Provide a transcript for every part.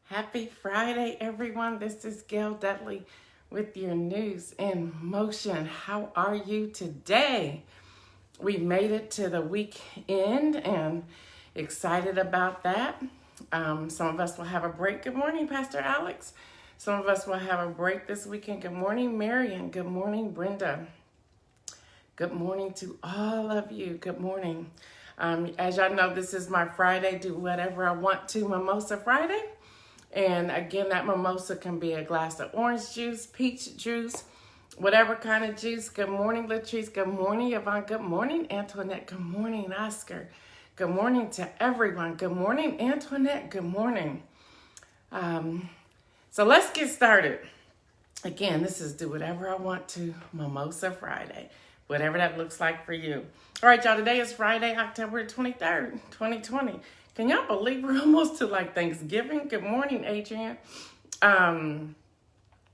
Happy Friday, everyone. This is Gail Dudley with your news in motion. How are you today? We made it to the weekend and excited about that. Some of us will have a break. Good morning, Pastor Alex. Some of us will have a break this weekend. Good morning, Marion. Good morning, Brenda. Good morning to all of you. Good morning. As y'all know, this is my Friday, do whatever I want to Mimosa Friday. And again, that mimosa can be a glass of orange juice, peach juice, whatever kind of juice. Good morning, Latrice. Good morning, Yvonne. Good morning, Antoinette. Good morning, Oscar. Good morning to everyone. Good morning, Antoinette. Good morning. So let's get started. Again, this is Do Whatever I Want to Mimosa Friday, whatever that looks like for you. All right, y'all, today is Friday, October 23rd, 2020. Can y'all believe we're almost to like Thanksgiving? Good morning, Adrian. How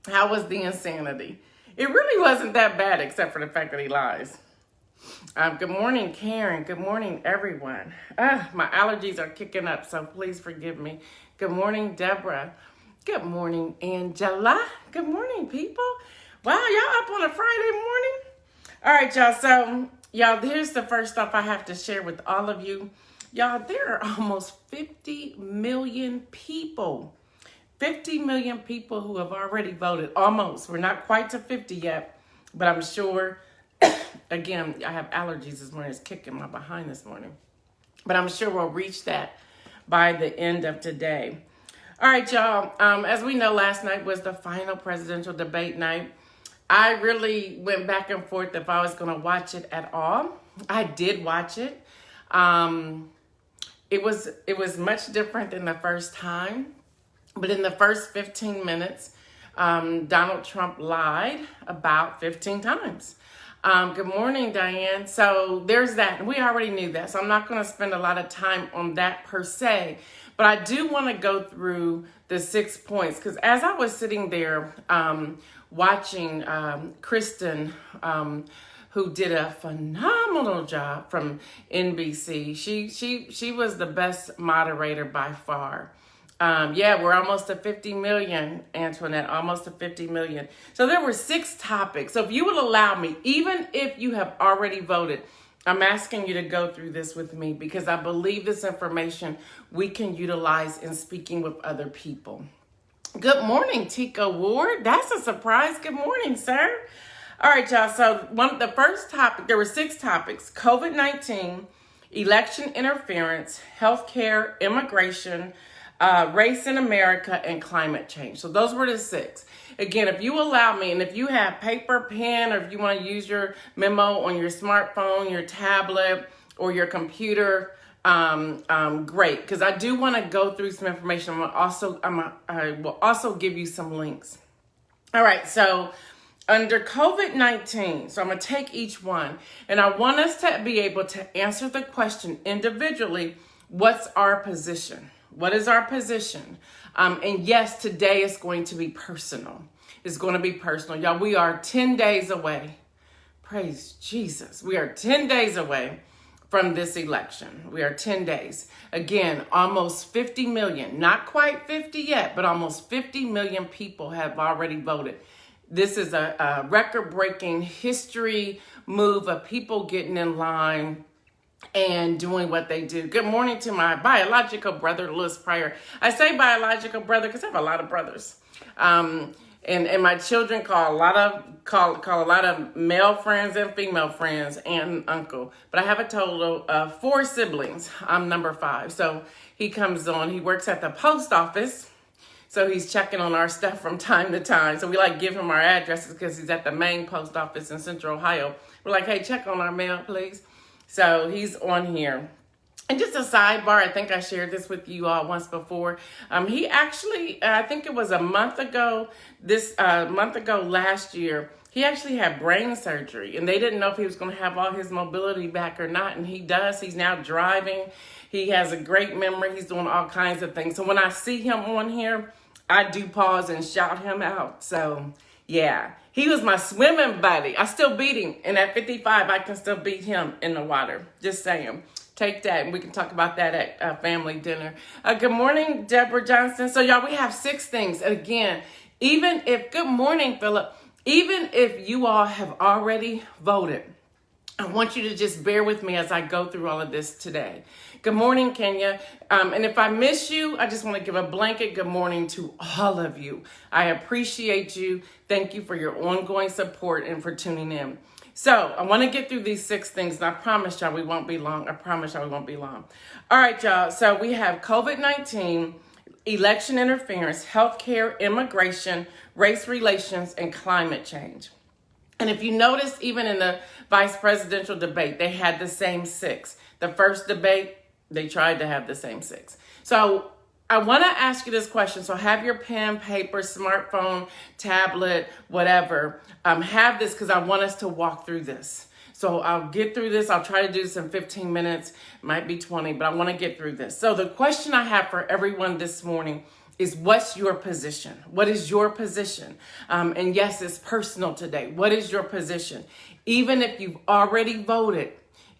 was the insanity? It really wasn't that bad except for the fact that he lies. Good morning, Karen. Good morning, everyone. My allergies are kicking up, so please forgive me. Good morning, Deborah. Good morning, Angela. Good morning, people. Wow, y'all up on a Friday morning? All right, y'all. So, y'all, here's the first stuff I have to share with all of you. Y'all, there are almost 50 million people. 50 million people who have already voted. Almost. We're not quite to 50 yet, but I'm sure, again, I have allergies this morning. It's kicking my behind this morning. But I'm sure we'll reach that by the end of today. All right, y'all. As we know, last night was the final presidential debate night. I really went back and forth if I was going to watch it at all. I did watch it. It was much different than the first time, but in the first 15 minutes, Donald Trump lied about 15 times. Good morning, Diane. So there's that. We already knew that, so I'm not going to spend a lot of time on that per se, but I do want to go through the 6 points because as I was sitting there watching Kristen, who did a phenomenal job from NBC. She was the best moderator by far. We're almost to 50 million, Antoinette, almost to 50 million. So there were 6 topics. So if you will allow me, even if you have already voted, I'm asking you to go through this with me because I believe this information we can utilize in speaking with other people. Good morning, Tika Ward. That's a surprise. Good morning, sir. All right, y'all. So the first topic, there were 6 topics: COVID-19, election interference, healthcare, immigration, race in America, and climate change. So those were the 6. Again, if you allow me, and if you have paper, pen, or if you want to use your memo on your smartphone, your tablet, or your computer, great. Because I do want to go through some information. I will also give you some links. All right, so under COVID-19, so I'm going to take each one, and I want us to be able to answer the question individually, what's our position? What is our position? And yes, today is going to be personal. It's going to be personal. Y'all, we are 10 days away. Praise Jesus. We are 10 days away from this election. We are 10 days. Again, almost 50 million, not quite 50 yet, but almost 50 million people have already voted. This is a record-breaking history move of people getting in line and doing what they do. Good morning to my biological brother, Louis Pryor. I say biological brother because I have a lot of brothers. And my children call a lot of male friends and female friends aunt and uncle. But I have a total of 4 siblings. I'm number 5. So he comes on. He works at the post office. So he's checking on our stuff from time to time. So we give him our addresses because he's at the main post office in Central Ohio. We're like, hey, check on our mail, please. So he's on here. And just a sidebar, I think I shared this with you all once before. He actually, I think it was a month ago last year, he actually had brain surgery. And they didn't know if he was going to have all his mobility back or not. And he does. He's now driving. He has a great memory. He's doing all kinds of things. So when I see him on here, I do pause and shout him out. So, yeah, he was my swimming buddy. I still beat him. And at 55, I can still beat him in the water. Just saying. Take that, and we can talk about that at family dinner. Good morning, Deborah Johnson. So, y'all, we have 6 things. And again, good morning, Philip. Even if you all have already voted, I want you to just bear with me as I go through all of this today. Good morning, Kenya. And if I miss you, I just want to give a blanket good morning to all of you. I appreciate you. Thank you for your ongoing support and for tuning in. So I want to get through these 6 things, and I promise y'all we won't be long. I promise y'all we won't be long. All right, y'all. So we have COVID-19, election interference, healthcare, immigration, race relations, and climate change. And if you notice, even in the vice presidential debate, they had the same 6. The first debate, they tried to have the same 6. So I want to ask you this question. So have your pen, paper, smartphone, tablet, whatever. Have this because I want us to walk through this. So I'll get through this. I'll try to do this in 15 minutes. Might be 20, but I want to get through this. So the question I have for everyone this morning is, what's your position? What is your position? And yes, it's personal today. What is your position? Even if you've already voted,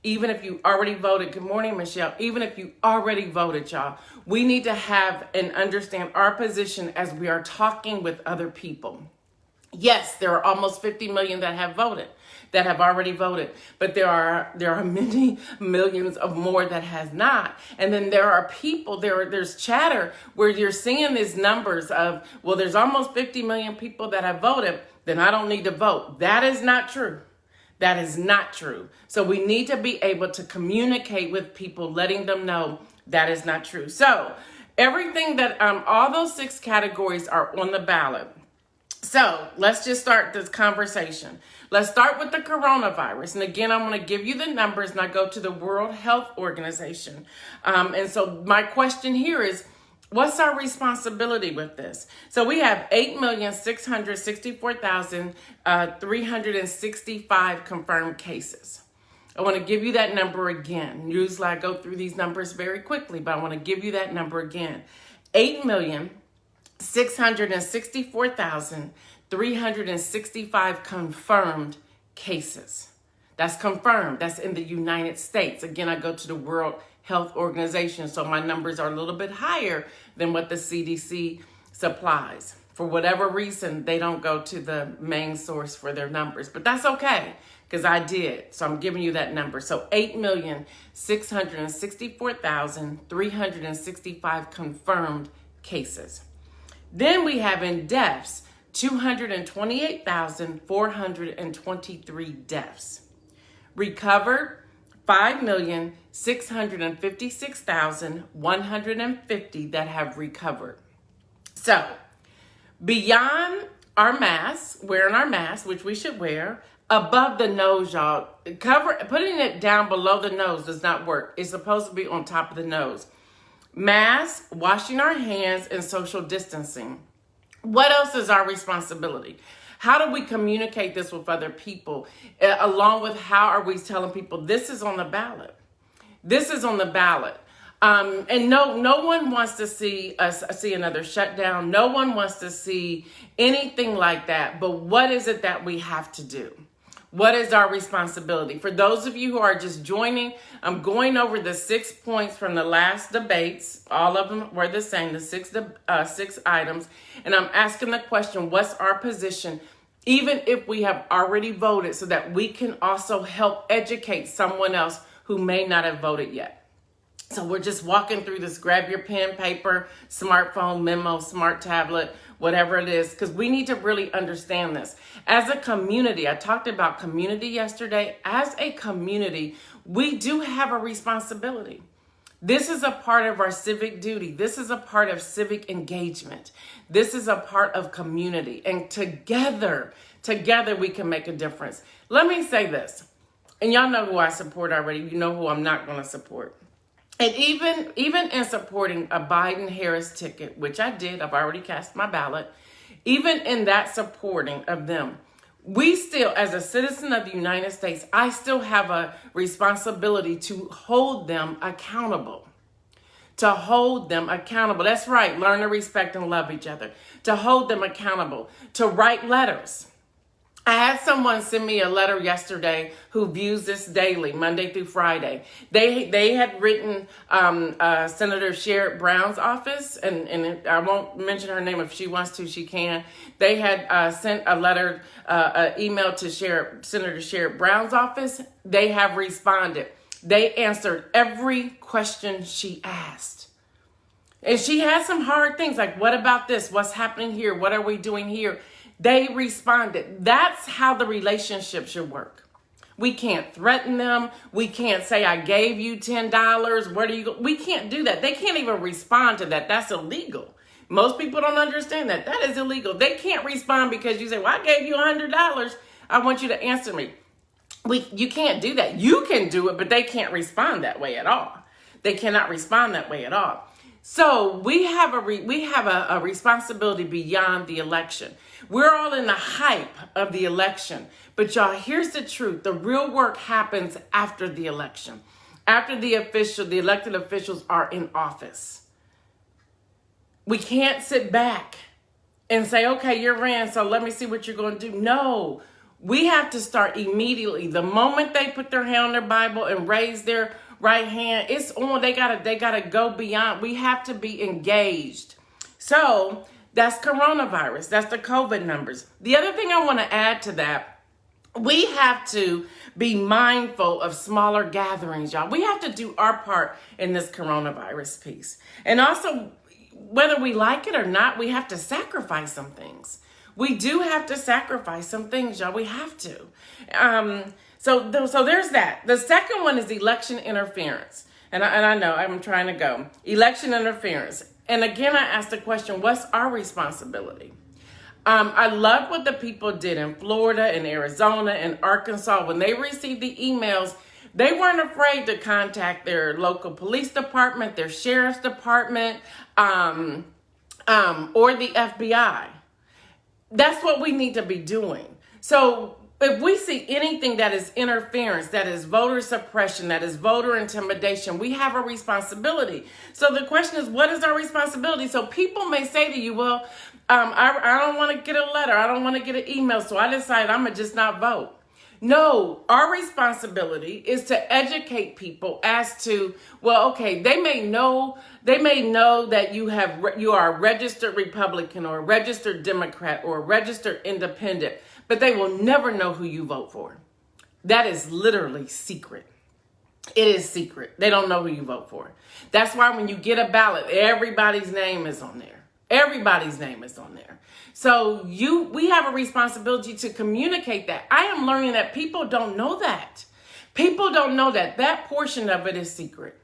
good morning, Michelle. Even if you already voted, y'all, we need to have and understand our position as we are talking with other people. Yes, there are almost 50 million that have already voted, but there are many millions of more that has not. And then there are people, there's chatter where you're seeing these numbers of, well, there's almost 50 million people that have voted, then I don't need to vote. That is not true. That is not true. So we need to be able to communicate with people, letting them know that is not true. So everything that, all those 6 categories are on the ballot. So let's just start this conversation. Let's start with the coronavirus. And again, I'm going to give you the numbers, and I go to the World Health Organization. And so my question here is, what's our responsibility with this? So we have 8,664,365 confirmed cases. I want to give you that number again. Usually I go through these numbers very quickly, but I want to give you that number again. 8,664,365 confirmed cases. That's confirmed. That's in the United States. Again, I go to the World Health Organization, so my numbers are a little bit higher than what the CDC supplies. For whatever reason, they don't go to the main source for their numbers, but that's okay because I did. So I'm giving you that number. So 8,664,365 confirmed cases. Then we have in deaths, 228,423 deaths. Recovered, 5,656,150 that have recovered. So beyond our masks, wearing our masks, which we should wear, above the nose, y'all, putting it down below the nose does not work. It's supposed to be on top of the nose. Masks, washing our hands, and social distancing. What else is our responsibility? How do we communicate this with other people? Along with how are we telling people this is on the ballot? This is on the ballot. And no one wants to see us see another shutdown. No one wants to see anything like that. But what is it that we have to do? What is our responsibility? For those of you who are just joining, I'm going over the 6 points from the last debates. All of them were the same, the six items. And I'm asking the question, what's our position, even if we have already voted, so that we can also help educate someone else who may not have voted yet. So we're just walking through this. Grab your pen, paper, smartphone, memo, smart tablet, whatever it is, because we need to really understand this. As a community, I talked about community yesterday. As a community, we do have a responsibility. This is a part of our civic duty. This is a part of civic engagement. This is a part of community. And together we can make a difference. Let me say this, and y'all know who I support already. You know who I'm not going to support. And even in supporting a Biden-Harris ticket, which I did, I've already cast my ballot, even in that supporting of them, we still, as a citizen of the United States, I still have a responsibility to hold them accountable. To hold them accountable. That's right. Learn to respect and love each other. To hold them accountable. To write letters. I had someone send me a letter yesterday who views this daily, Monday through Friday. They had written Senator Sherrod Brown's office, and I won't mention her name. If she wants to, she can. They had sent a letter, an email to Senator Sherrod Brown's office. They have responded. They answered every question she asked. And she has some hard things like, what about this? What's happening here? What are we doing here? They responded. That's how the relationship should work. We can't threaten them. We can't say, I gave you $10. Where do you go? We can't do that. They can't even respond to that. That's illegal. Most people don't understand that. That is illegal. They can't respond because you say, well, I gave you $100. I want you to answer me. You can't do that. You can do it, but they can't respond that way at all. They cannot respond that way at all. So we have a responsibility beyond the election. We're all in the hype of the election. But y'all, here's the truth. The real work happens after the election. After the elected officials are in office. We can't sit back and say, okay, you're in, so let me see what you're going to do. No, we have to start immediately. The moment they put their hand on their Bible and raise their right hand, it's on. They gotta go beyond. We have to be engaged. So that's coronavirus. That's the COVID numbers. The other thing I want to add to that, we have to be mindful of smaller gatherings, y'all. We have to do our part in this coronavirus piece. And also, whether we like it or not, we have to sacrifice some things. We do have to sacrifice some things, y'all. We have to. So there's that. The second one is election interference. And I know I'm trying to go. Election interference. And again, I asked the question, what's our responsibility? I love what the people did in Florida and Arizona and Arkansas. When they received the emails, they weren't afraid to contact their local police department, their sheriff's department, or the FBI. That's what we need to be doing. So if we see anything that is interference, that is voter suppression, that is voter intimidation, we have a responsibility. So the question is, what is our responsibility? So people may say to you, well, I don't want to get a letter. I don't want to get an email. So I decided I'm going to just not vote. No, our responsibility is to educate people as to, well, okay, they may know that you are a registered Republican or a registered Democrat or a registered independent, but they will never know who you vote for. That is literally secret. It is secret. They don't know who you vote for. That's why when you get a ballot, everybody's name is on there. Everybody's name is on there. So we have a responsibility to communicate that. I am learning that people don't know that. People don't know that. That portion of it is secret.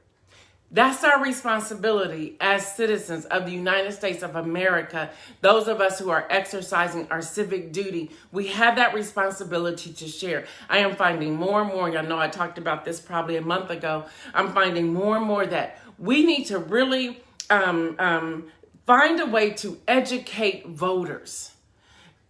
That's our responsibility as citizens of the United States of America. Those of us who are exercising our civic duty, we have that responsibility to share. I am finding more and more, y'all know I talked about this probably a month ago. I'm finding more and more that we need to really find a way to educate voters.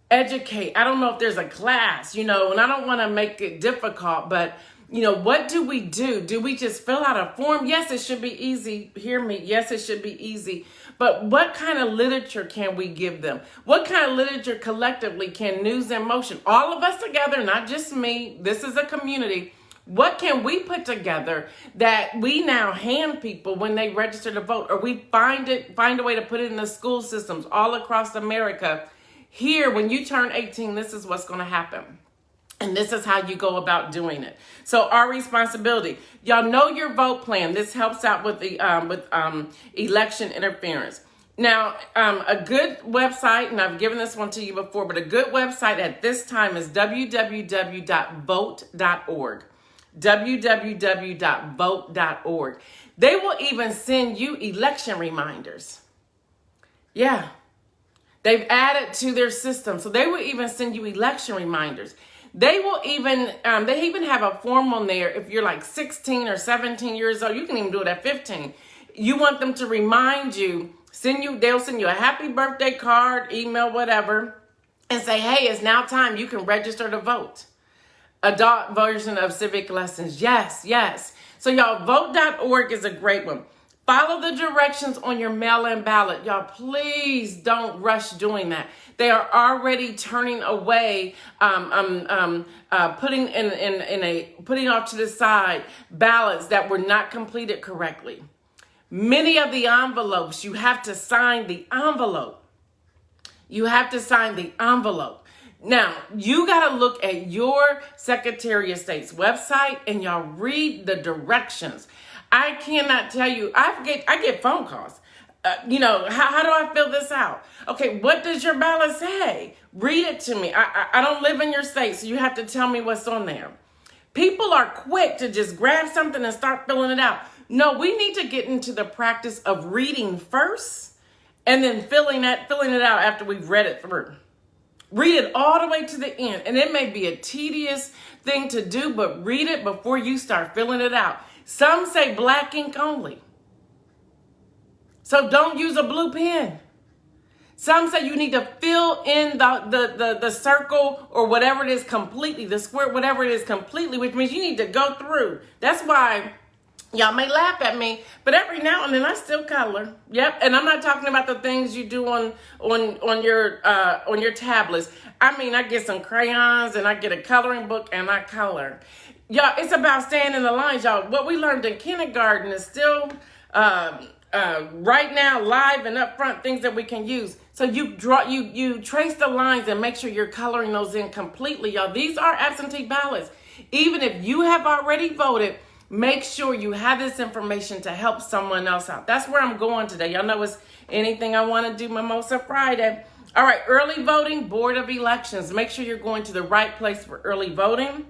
Educate. I don't know if there's a class, and I don't want to make it difficult, but what do we do? Do we just fill out a form? Yes, it should be easy. Hear me. Yes, it should be easy. But what kind of literature can we give them? What kind of literature collectively can News in Motion, all of us together, not just me, this is a community. What can we put together that we now hand people when they register to vote, or we find a way to put it in the school systems all across America? Here, when you turn 18, this is what's going to happen. And this is how you go about doing it. So our responsibility, y'all know your vote plan. This helps out with the election interference. Now, a good website, and I've given this one to you before, but a good website at this time is www.vote.org. www.vote.org. They will even send you election reminders. Yeah. They've added to their system. So they will even send you election reminders. They will even, they even have a form on there. If you're like 16 or 17 years old, you can even do it at 15. You want them to remind you, they'll send you a happy birthday card, email, whatever, and say, hey, it's now time. You can register to vote. Adult version of civic lessons. Yes, yes. So y'all, vote.org is a great one. Follow the directions on your mail-in ballot. Y'all, please don't rush doing that. They are already turning away, putting off to the side ballots that were not completed correctly. Many of the envelopes, you have to sign the envelope. You have to sign the envelope. Now, you got to look at your Secretary of State's website and y'all read the directions. I cannot tell you, I get phone calls. How do I fill this out? Okay, what does your ballot say? Read it to me. I don't live in your state, so you have to tell me what's on there. People are quick to just grab something and start filling it out. No, we need to get into the practice of reading first and then filling it out after we've read it through. Read it all the way to the end. And it may be a tedious thing to do, but read it before you start filling it out. Some say black ink only. So don't use a blue pen. Some say you need to fill in the circle or whatever it is completely, the square, whatever it is completely, which means you need to go through. That's why y'all may laugh at me, but every now and then I still color. Yep, and I'm not talking about the things you do on your tablets. I mean, I get some crayons and I get a coloring book and I color. Y'all, it's about staying in the lines, y'all. What we learned in kindergarten is still right now live and up front, things that we can use. So you trace the lines and make sure you're coloring those in completely, y'all. These are absentee ballots. Even if you have already voted, make sure you have this information to help someone else out. That's where I'm going today. Y'all know it's anything I want to do Mimosa Friday. All right, early voting, Board of Elections. Make sure you're going to the right place for early voting.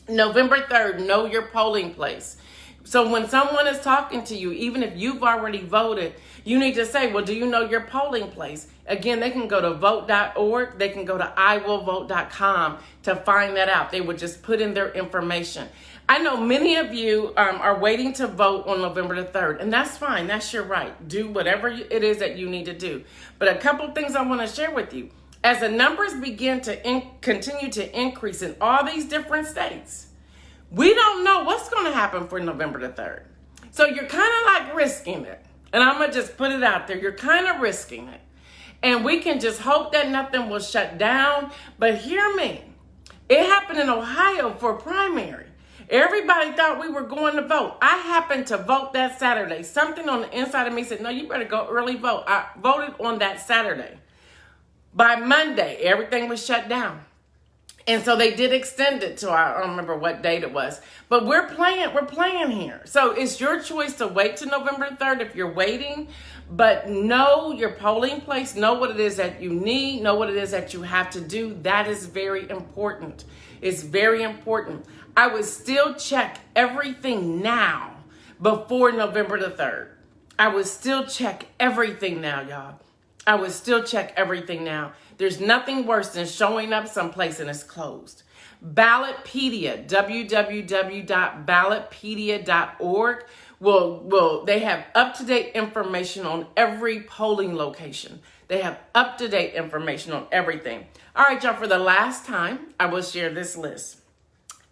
November 3rd, know your polling place. So when someone is talking to you, even if you've already voted, you need to say, well, do you know your polling place? Again, they can go to vote.org. They can go to iwillvote.com to find that out. They would just put in their information. I know many of you are waiting to vote on November the 3rd, and that's fine. That's your right. Do whatever it is that you need to do. But a couple things I want to share with you. As the numbers begin to continue to increase in all these different states, we don't know what's going to happen for November the 3rd. So you're kind of like risking it. And I'm going to just put it out there. You're kind of risking it. And we can just hope that nothing will shut down. But hear me. It happened in Ohio for primary. Everybody thought we were going to vote. I happened to vote that Saturday. Something on the inside of me said, no, you better go early vote. I voted on that Saturday. By Monday, everything was shut down. And so they did extend it to, I don't remember what date it was. But we're playing here. So it's your choice to wait to November 3rd if you're waiting. But know your polling place. Know what it is that you need. Know what it is that you have to do. That is very important. It's very important. I would still check everything now before November the 3rd. I would still check everything now, y'all. I would still check everything now. There's nothing worse than showing up someplace and it's closed. Ballotpedia, www.ballotpedia.org. They have up-to-date information on every polling location. They have up-to-date information on everything. All right, y'all, for the last time, I will share this list.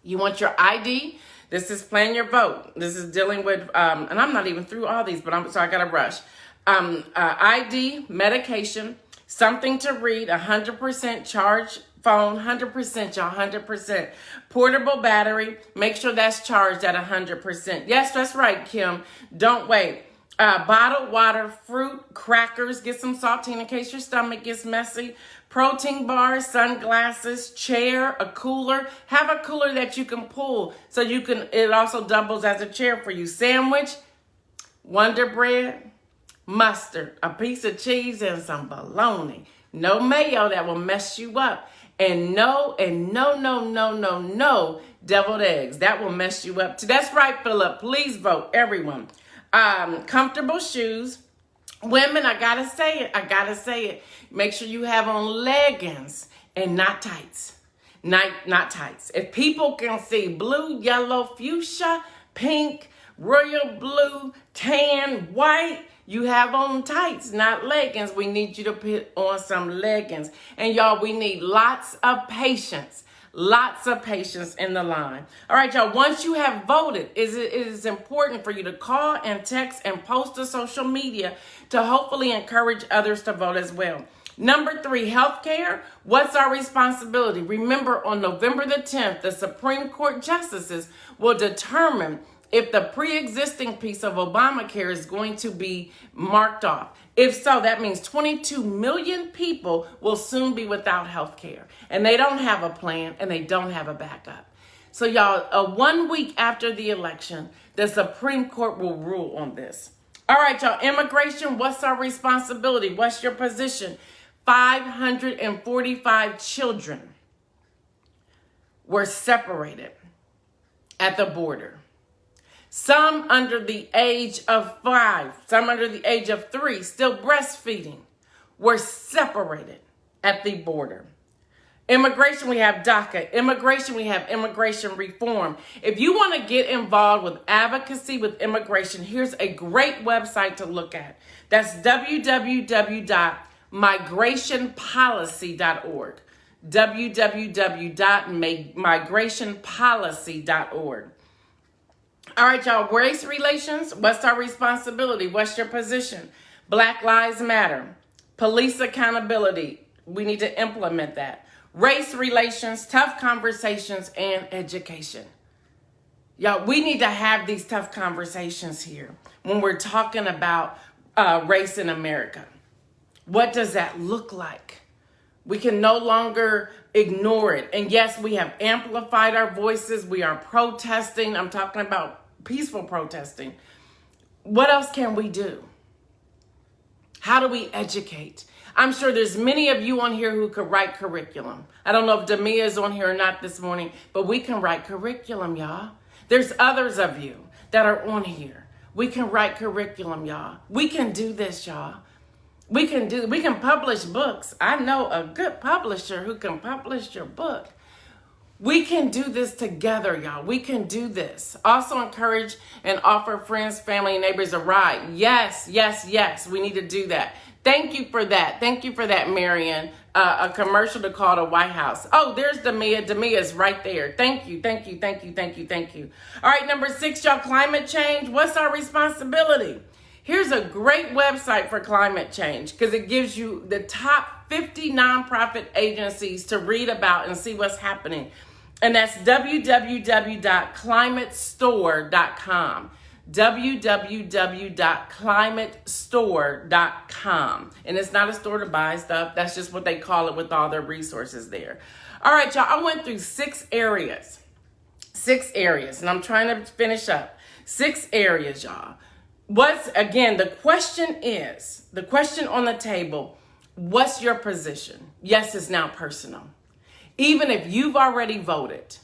You want your ID? This is Plan Your Vote. This is dealing with, and I'm not even through all these, but so I got to rush. ID, medication, something to read, 100% charge phone, 100%, y'all, 100%. Portable battery, make sure that's charged at 100%. Yes, that's right, Kim. Don't wait. Bottled water, fruit, crackers, get some saltine in case your stomach gets messy. Protein bars, sunglasses, chair, a cooler. Have a cooler that you can pull so it also doubles as a chair for you. Sandwich, Wonder Bread, mustard, a piece of cheese, and some bologna. No mayo, that will mess you up. And no deviled eggs. That will mess you up too. That's right, Philip. Please vote, everyone. Comfortable shoes. Women, I gotta say it. Make sure you have on leggings and not tights. Not tights. If people can see blue, yellow, fuchsia, pink, royal blue, tan, white, you have on tights, not leggings. We need you to put on some leggings. And y'all, we need lots of patience. Lots of patience in the line. All right, y'all, once you have voted, it is important for you to call and text and post to social media to hopefully encourage others to vote as well. Number 3, healthcare. What's our responsibility? Remember, on November the 10th, the Supreme Court justices will determine if the pre-existing piece of Obamacare is going to be marked off. If so, that means 22 million people will soon be without health care. And they don't have a plan and they don't have a backup. So y'all, 1 week after the election, the Supreme Court will rule on this. All right, y'all, immigration, what's our responsibility? What's your position? 545 children were separated at the border. Some under the age of 5, some under the age of 3, still breastfeeding, were separated at the border. Immigration, we have DACA. Immigration, we have immigration reform. If you want to get involved with advocacy with immigration, here's a great website to look at. That's www.migrationpolicy.org. www.migrationpolicy.org. All right, y'all, race relations, what's our responsibility? What's your position? Black Lives Matter. Police accountability, we need to implement that. Race relations, tough conversations, and education. Y'all, we need to have these tough conversations here when we're talking about race in America. What does that look like? We can no longer ignore it. And yes, we have amplified our voices. We are protesting. I'm talking about peaceful protesting. What else can we do? How do we educate? I'm sure there's many of you on here who could write curriculum. I don't know if Damia is on here or not this morning, but we can write curriculum, y'all. There's others of you that are on here. We can write curriculum, y'all. We can do this, y'all. We can publish books. I know a good publisher who can publish your book. We can do this together, y'all. We can do this. Also encourage and offer friends, family, and neighbors a ride. Yes, yes, yes. We need to do that. Thank you for that. Thank you for that, Marion. A commercial to call the White House. Oh, there's Damia. Damia's right there. Thank you, thank you, thank you, thank you, thank you. All right, number 6, y'all, climate change. What's our responsibility? Here's a great website for climate change because it gives you the top 50 nonprofit agencies to read about and see what's happening. And that's www.climatestore.com. www.climatestore.com. And it's not a store to buy stuff. That's just what they call it with all their resources there. All right, y'all, I went through 6 areas. 6 areas, and I'm trying to finish up. 6 areas, y'all. The question on the table, what's your position? Yes, it's now personal. Even if you've already voted,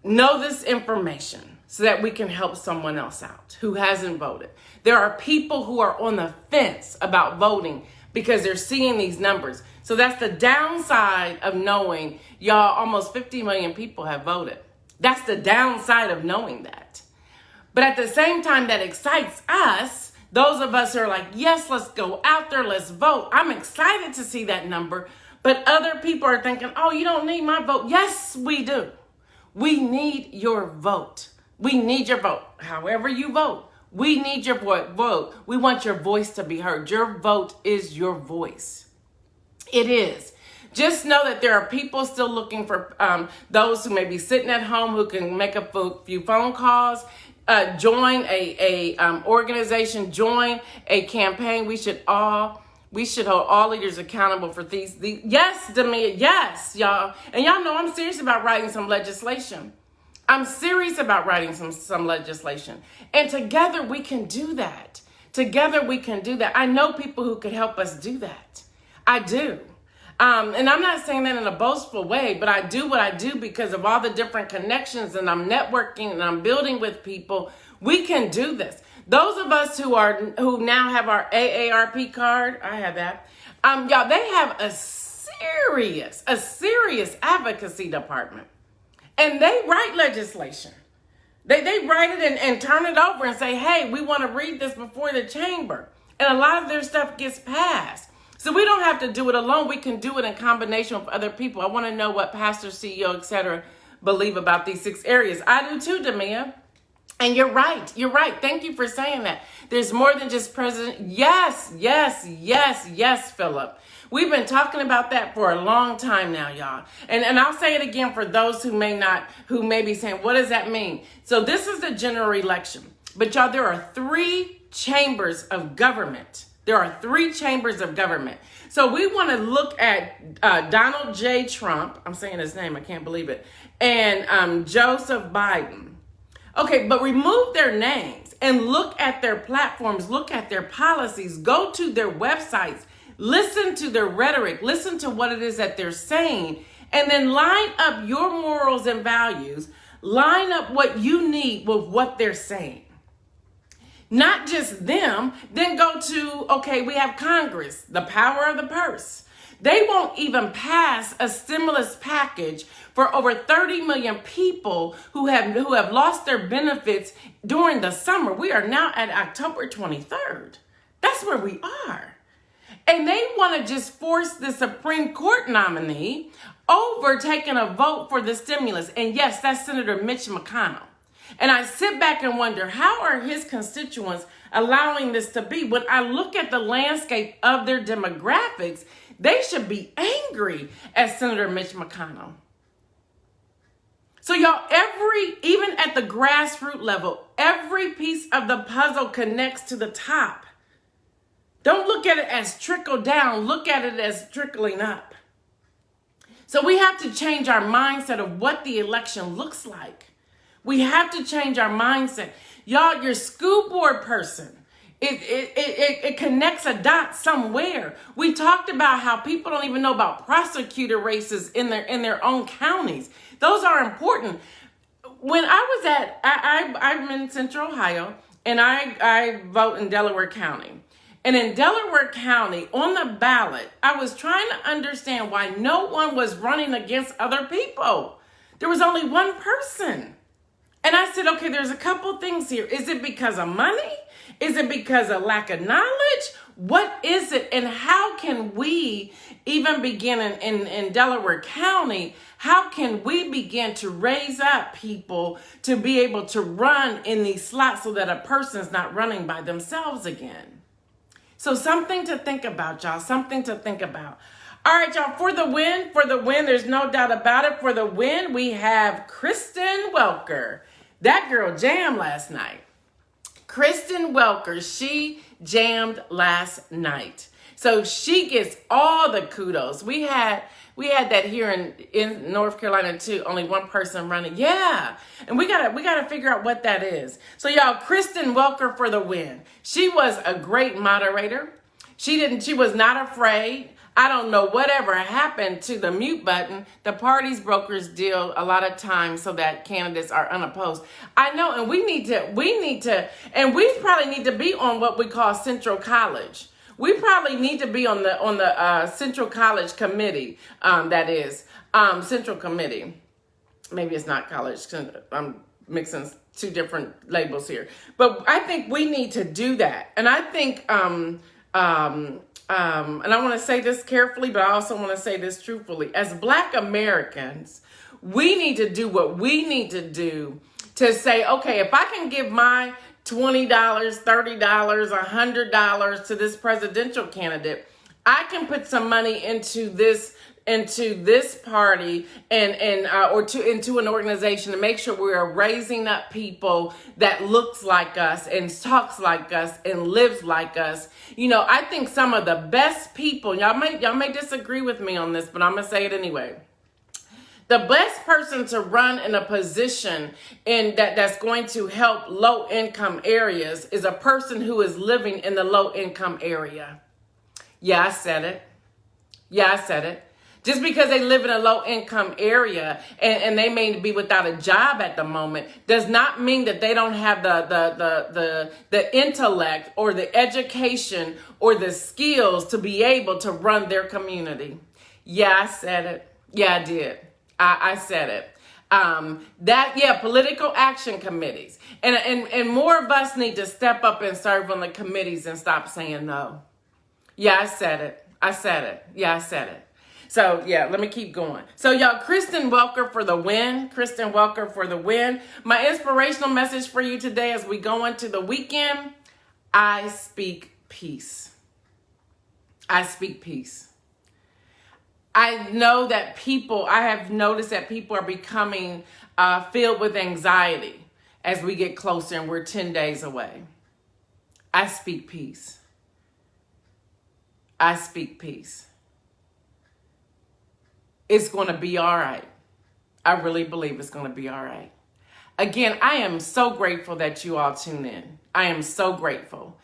know this information so that we can help someone else out who hasn't voted. There are people who are on the fence about voting because they're seeing these numbers. So that's the downside of knowing, y'all, almost 50 million people have voted. That's the downside of knowing that. But at the same time, that excites us, those of us who are like, yes, let's go out there, let's vote. I'm excited to see that number. But other people are thinking, oh, you don't need my vote. Yes, we do. We need your vote. We need your vote. However you vote, we need your vote. We want your voice to be heard. Your vote is your voice. It is. Just know that there are people still looking for those who may be sitting at home who can make a few phone calls. Join a organization, join a campaign. We should hold all leaders accountable for these. Yes, Damia, yes, y'all. And y'all know I'm serious about writing some legislation. I'm serious about writing some legislation. And together we can do that. Together we can do that. I know people who could help us do that. I do. And I'm not saying that in a boastful way, but I do what I do because of all the different connections, and I'm networking and I'm building with people. We can do this. Those of us who now have our AARP card, I have that. Y'all, they have a serious advocacy department, and they write legislation. They write it and turn it over and say, hey, we want to read this before the chamber. And a lot of their stuff gets passed. So we don't have to do it alone. We can do it in combination with other people. I want to know what pastor, CEO, etc. believe about these 6 areas. I do too, Demia. And you're right. You're right. Thank you for saying that. There's more than just president. Yes, yes, yes, yes, Philip. We've been talking about that for a long time now, y'all. And I'll say it again for those who may be saying, what does that mean? So this is the general election. But y'all, there are 3 chambers of government. There are 3 chambers of government. So we want to look at Donald J. Trump. I'm saying his name. I can't believe it. And Joseph Biden. Okay, but remove their names and look at their platforms, look at their policies, go to their websites, listen to their rhetoric, listen to what it is that they're saying, and then line up your morals and values, line up what you need with what they're saying. Not just them, then go to, okay, we have Congress, the power of the purse. They won't even pass a stimulus package for over 30 million people who have lost their benefits during the summer. We are now at October 23rd. That's where we are. And they want to just force the Supreme Court nominee over taking a vote for the stimulus. And yes, that's Senator Mitch McConnell. And I sit back and wonder, how are his constituents allowing this to be? When I look at the landscape of their demographics, they should be angry at Senator Mitch McConnell. So y'all, even at the grassroots level, every piece of the puzzle connects to the top. Don't look at it as trickle down. Look at it as trickling up. So we have to change our mindset of what the election looks like. We have to change our mindset. Y'all, your school board person, it connects a dot somewhere. We talked about how people don't even know about prosecutor races in their own counties. Those are important. When I'm in Central Ohio, and I vote in Delaware County. And in Delaware County, on the ballot, I was trying to understand why no one was running against other people. There was only one person. And I said, okay, there's a couple things here. Is it because of money? Is it because of lack of knowledge? What is it? And how can we even begin in Delaware County? How can we begin to raise up people to be able to run in these slots so that a person's not running by themselves again? So something to think about, y'all. Something to think about. All right, y'all, for the win, there's no doubt about it. For the win, we have Kristen Welker. That girl jammed last night. Kristen Welker, she jammed last night. So she gets all the kudos. We had that here in North Carolina too. Only one person running. Yeah. And we gotta figure out what that is. So y'all, Kristen Welker for the win. She was a great moderator. She was not afraid. I don't know whatever happened to the mute button. The parties brokers deal a lot of times so that candidates are unopposed. I know, and we need to, and we probably need to be on what we call Central College. We probably need to be on the Central College Committee. Central Committee. Maybe it's not college. I'm mixing 2 different labels here, but I think we need to do that. And I think, and I want to say this carefully, but I also want to say this truthfully. As Black Americans, we need to do what we need to do to say, okay, if I can give my $20, $30, $100 to this presidential candidate, I can put some money into this party into an organization to make sure we are raising up people that looks like us and talks like us and lives like us. You know, I think some of the best people, y'all may disagree with me on this, but I'm gonna say it anyway. The best person to run in a position that's going to help low income areas is a person who is living in the low income area. Yeah, I said it. Just because they live in a low income area and they may be without a job at the moment does not mean that they don't have the intellect or the education or the skills to be able to run their community. Yeah, I said it. Yeah, I did. I said it. Political action committees. And more of us need to step up and serve on the committees and stop saying no. Yeah, I said it. I said it. Yeah, I said it. So, yeah, let me keep going. So, y'all, Kristen Welker for the win. Kristen Welker for the win. My inspirational message for you today as we go into the weekend, I speak peace. I speak peace. I know that I have noticed that people are becoming filled with anxiety as we get closer and we're 10 days away. I speak peace. I speak peace. It's going to be all right. I really believe it's going to be all right. Again, I am so grateful that you all tune in. I am so grateful.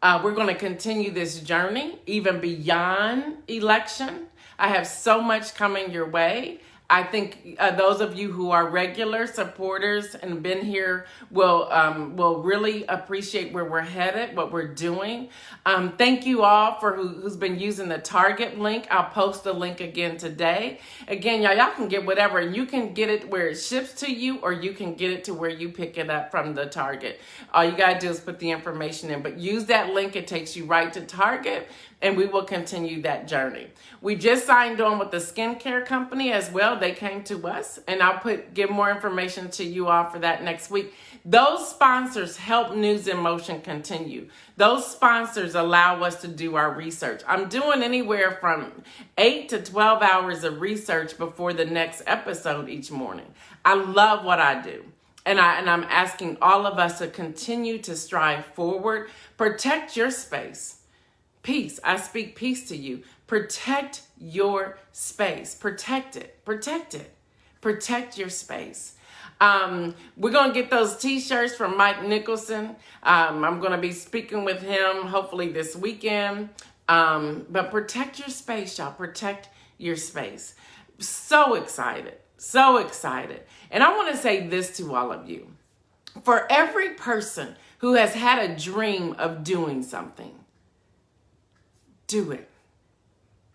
We're going to continue this journey even beyond election. I have so much coming your way. I think those of you who are regular supporters and been here will really appreciate where we're headed, what we're doing. Thank you all for who's been using the Target link. I'll post the link again today. Again, y'all can get whatever, and you can get it where it ships to you, or you can get it to where you pick it up from the Target. All you gotta do is put the information in, but use that link. It takes you right to Target, and we will continue that journey. We just signed on with the skincare company as well. They came to us, and I'll give more information to you all for that next week. Those sponsors help News in Motion continue. Those sponsors allow us to do our research. I'm doing anywhere from 8 to 12 hours of research before the next episode each morning. I love what I do. And I'm asking all of us to continue to strive forward. Protect your space. Peace. I speak peace to you. Protect your space. Protect it. Protect it. Protect your space. We're going to get those t-shirts from Mike Nicholson. I'm going to be speaking with him hopefully this weekend. But protect your space, y'all. Protect your space. So excited. So excited. And I want to say this to all of you. For every person who has had a dream of doing something, do it.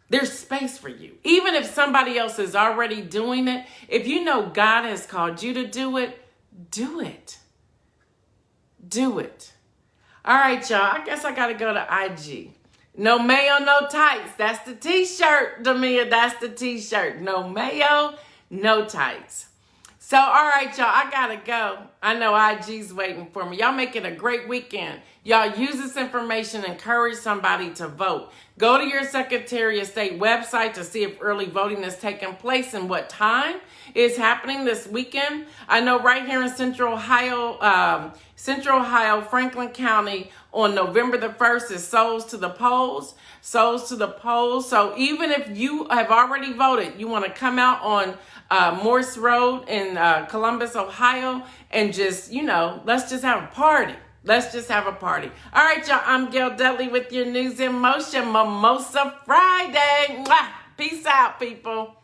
There's space for you. Even if somebody else is already doing it, if you know God has called you to do it, do it. Do it. All right, y'all. I guess I got to go to IG. No mayo, no tights. That's the t-shirt, Damia. That's the t-shirt. No mayo, no tights. So, all right, y'all, I got to go. I know IG's waiting for me. Y'all make it a great weekend. Y'all use this information, encourage somebody to vote. Go to your Secretary of State website to see if early voting is taking place and what time is happening this weekend. I know right here in Central Ohio, Franklin County, on November the 1st is Souls to the Polls. Souls to the Polls. So even if you have already voted, you want to come out on Morse Road in Columbus, Ohio, and just, let's just have a party. Let's just have a party. All right, y'all. I'm Gail Dudley with your News in Motion Mimosa Friday. Mwah! Peace out, people.